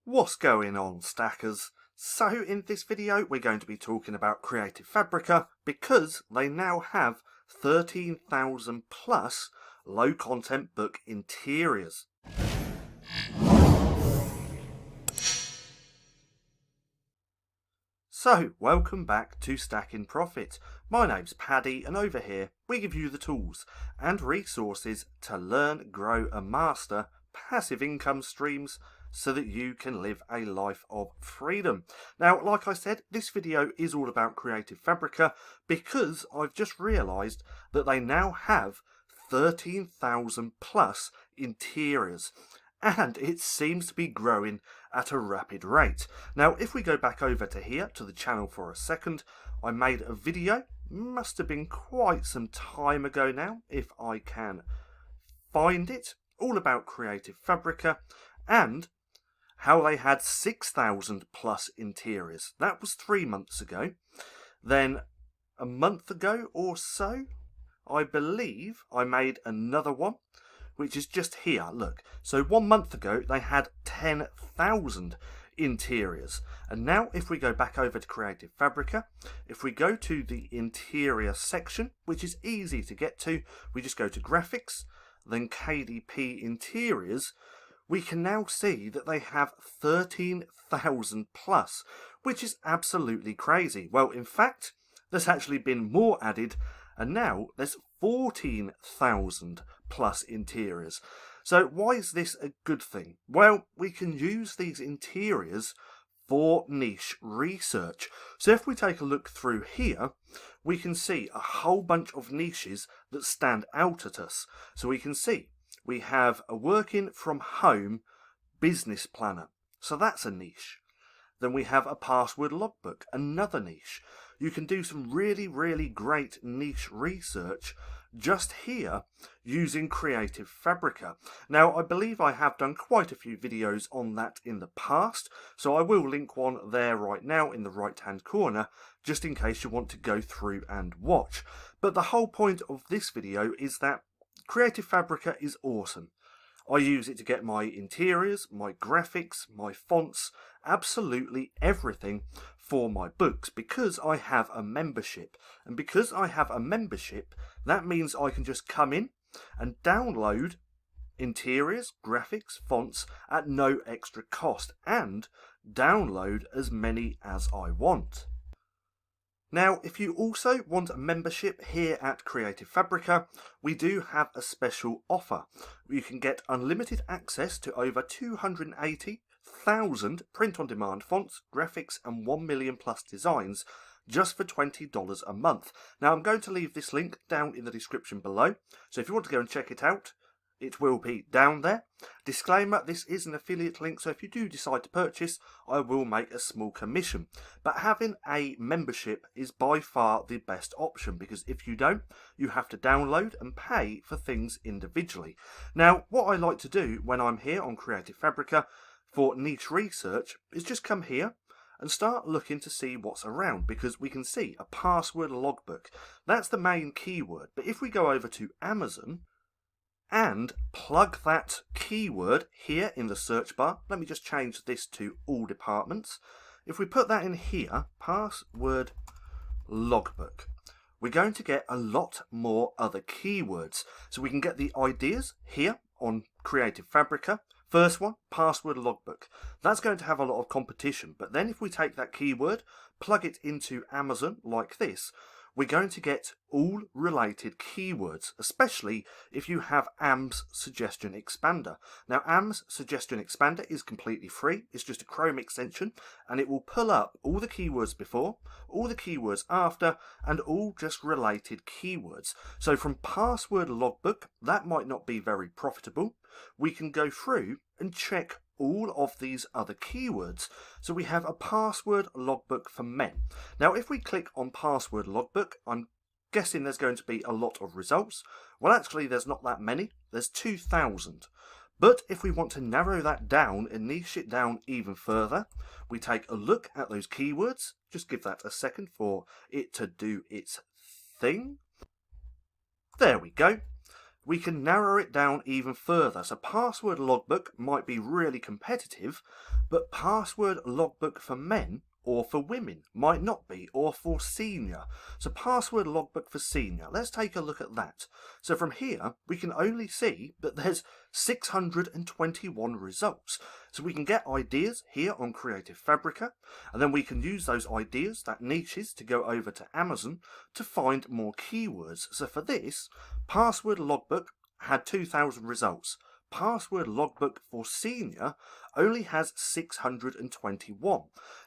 What's going on, stackers? So in this video we're going to be talking about Creative Fabrica because they now have 13,000 plus low content book interiors. So welcome back to Stacking Profit. My name's Paddy and over here we give you the tools and resources to learn, grow and master passive income streams so that you can live a life of freedom. Now, like I said, this video is all about Creative Fabrica because I've just realised that they now have 13,000 plus interiors. And it seems to be growing at a rapid rate. Now, if we go back over to here, to the channel for a second, I made a video, must have been quite some time ago now, if I can find it, all about Creative Fabrica and how they had 6,000 plus interiors. That was 3 months ago. Then a month ago or so, I believe I made another one, which is just here, look. So 1 month ago, they had 10,000 interiors. And now if we go back over to Creative Fabrica, if we go to the interior section, which is easy to get to, we just go to graphics, then KDP interiors, we can now see that they have 13,000 plus, which is absolutely crazy. Well, in fact, there's actually been more added, and now there's 14,000 plus interiors. So why is this a good thing? Well, we can use these interiors for niche research. So if we take a look through here, we can see a whole bunch of niches that stand out at us. So we can see we have a working from home business planner. So that's a niche. Then we have a password logbook, another niche. You can do some really great niche research just here using Creative Fabrica. Now, I believe I have done quite a few videos on that in the past, so I will link one there right now in the right hand corner, just in case you want to go through and watch. But the whole point of this video is that Creative Fabrica is awesome. I use it to get my interiors, my graphics, my fonts, absolutely everything for my books because I have a membership. And because I have a membership, that means I can just come in and download interiors, graphics, fonts at no extra cost and download as many as I want. Now, if you also want a membership here at Creative Fabrica, we do have a special offer. You can get unlimited access to over 280,000 print-on-demand fonts, graphics and 1 million plus designs just for $20 a month. Now, I'm going to leave this link down in the description below, so if you want to go and check it out, it will be down there. Disclaimer, this is an affiliate link, so if you do decide to purchase, I will make a small commission. But having a membership is by far the best option, because if you don't, you have to download and pay for things individually. Now, what I like to do when I'm here on Creative Fabrica for niche research is just come here and start looking to see what's around, because we can see a password logbook. That's the main keyword. But if we go over to Amazon and plug that keyword here in the search bar. Let me just change this to all departments. If we put that in here, password logbook, we're going to get a lot more other keywords. So we can get the ideas here on Creative Fabrica. First one, password logbook. That's going to have a lot of competition. But then if we take that keyword, plug it into Amazon like this, we're going to get all related keywords, especially if you have AMS Suggestion Expander. Now, AMS Suggestion Expander is completely free. It's just a Chrome extension, and it will pull up all the keywords before, all the keywords after, and all just related keywords. So from password logbook, that might not be very profitable. We can go through and check all of these other keywords. So we have a password logbook for men. Now, if we click on password logbook, I'm guessing there's going to be a lot of results. Well, actually, there's not that many. There's 2,000. But if we want to narrow that down and niche it down even further, we take a look at those keywords. Just give that a second for it to do its thing. There we go. we can narrow it down even further. So password logbook might be really competitive, but password logbook for men or for women might not be, or for senior. So password logbook for senior, let's take a look at that. So from here, we can only see that there's 621 results. So we can get ideas here on Creative Fabrica, and then we can use those ideas, that niches, to go over to Amazon to find more keywords. So for this, password logbook had 2,000 results. Password logbook for senior only has 621.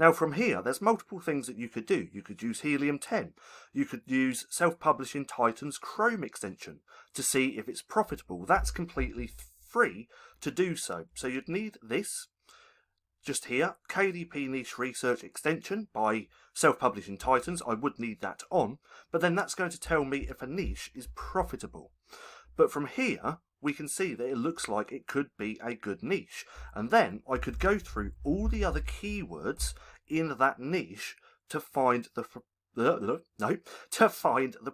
Now from here, there's multiple things that you could do. You could use Helium 10. You could use Self-Publishing Titan's Chrome extension to see if it's profitable. That's completely free to do so. So you'd need this just here, KDP Niche Research Extension by Self-Publishing Titans. I would need that on, but then that's going to tell me if a niche is profitable. But from here, we can see that it looks like it could be a good niche. And then I could go through all the other keywords in that niche to find the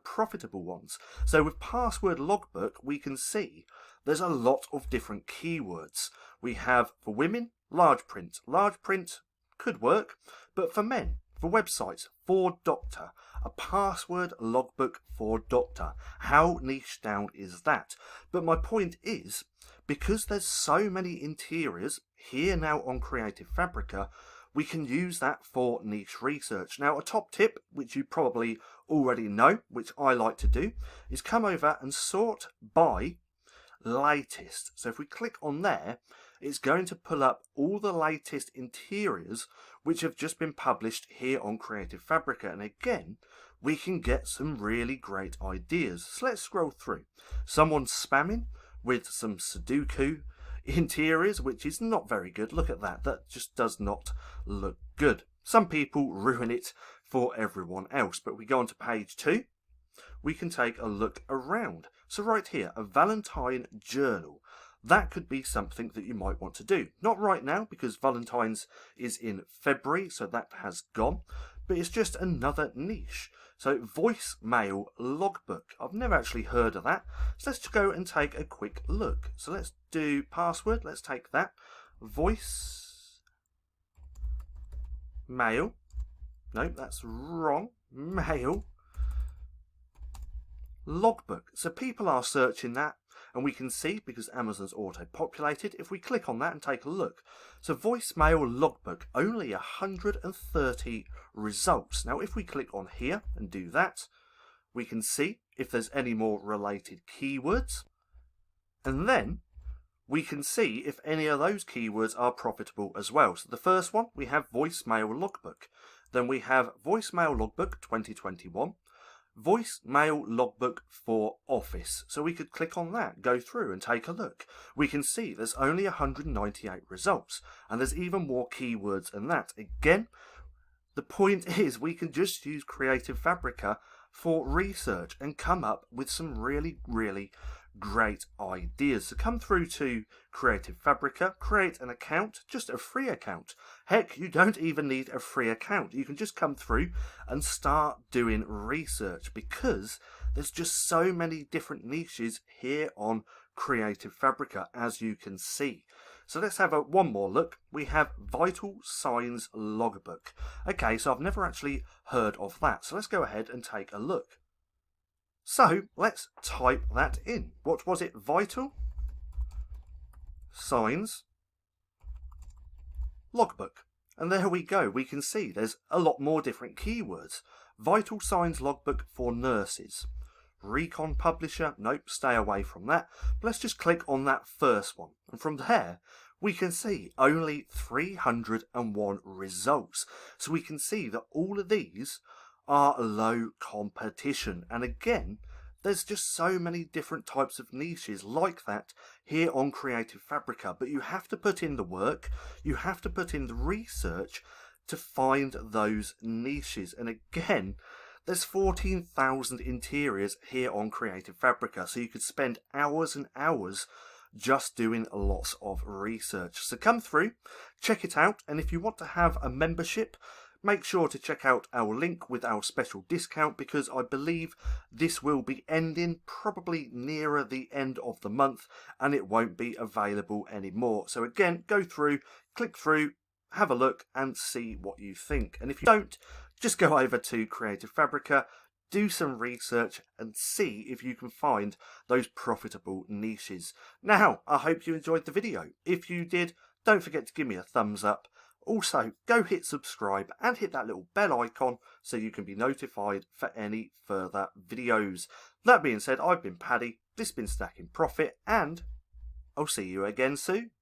profitable ones. So with password logbook, we can see there's a lot of different keywords. We have for women, large print. Large print could work, but for men, for websites, for doctor, a password logbook for doctor. How niche down is that? But my point is, because there's so many interiors here now on Creative Fabrica, we can use that for niche research. Now, a top tip, which you probably already know, which I like to do, is come over and sort by latest. So if we click on there, it's going to pull up all the latest interiors which have just been published here on Creative Fabrica. And again, we can get some really great ideas. So let's scroll through. Someone's spamming with some Sudoku interiors, which is not very good. Look at that. That just does not look good. Some people ruin it for everyone else. But we go on to page 2. We can take a look around. So right here, a Valentine journal. That could be something that you might want to do. Not right now, because Valentine's is in February, so that has gone. But it's just another niche. So voicemail logbook. I've never actually heard of that. So let's go and take a quick look. So let's do password. Let's take that. Voice mail. No, that's wrong. Mail logbook. So people are searching that, and we can see, because Amazon's auto-populated, if we click on that and take a look. So voicemail logbook, only 130 results. Now if we click on here and do that, we can see if there's any more related keywords, and then we can see if any of those keywords are profitable as well. So the first one, we have voicemail logbook. Then we have voicemail logbook 2021. Voicemail logbook for office. So we could click on that, go through and take a look. We can see there's only 198 results, and there's even more keywords than that. Again, the point is we can just use Creative Fabrica for research and come up with some really, really great ideas. So come through to Creative Fabrica, create an account, just a free account. Heck, you don't even need a free account. You can just come through and start doing research, because there's just so many different niches here on Creative Fabrica, as you can see. So let's have one more look. We have Vital Signs Logbook. Okay, so I've never actually heard of that. So let's go ahead and take a look. So let's type that in. What was it? Vital Signs Logbook. And there we go. We can see there's a lot more different keywords. Vital Signs Logbook for nurses. Recon publisher. Nope, stay away from that. But let's just click on that first one. And from there, we can see only 301 results. So we can see that all of these are low competition. And again, there's just so many different types of niches like that here on Creative Fabrica. But you have to put in the work, you have to put in the research to find those niches. And again, there's 14,000 interiors here on Creative Fabrica. So you could spend hours and hours just doing lots of research. So come through, check it out. And if you want to have a membership, Make sure to check out our link with our special discount, because I believe this will be ending probably nearer the end of the month and it won't be available anymore. So again, go through, click through, have a look and see what you think. And if you don't, just go over to Creative Fabrica, do some research and see if you can find those profitable niches. Now, I hope you enjoyed the video. If you did, don't forget to give me a thumbs up. Also, go hit subscribe and hit that little bell icon so you can be notified for any further videos. That being said, I've been Paddy, this has been Stacking Profit, and I'll see you again soon.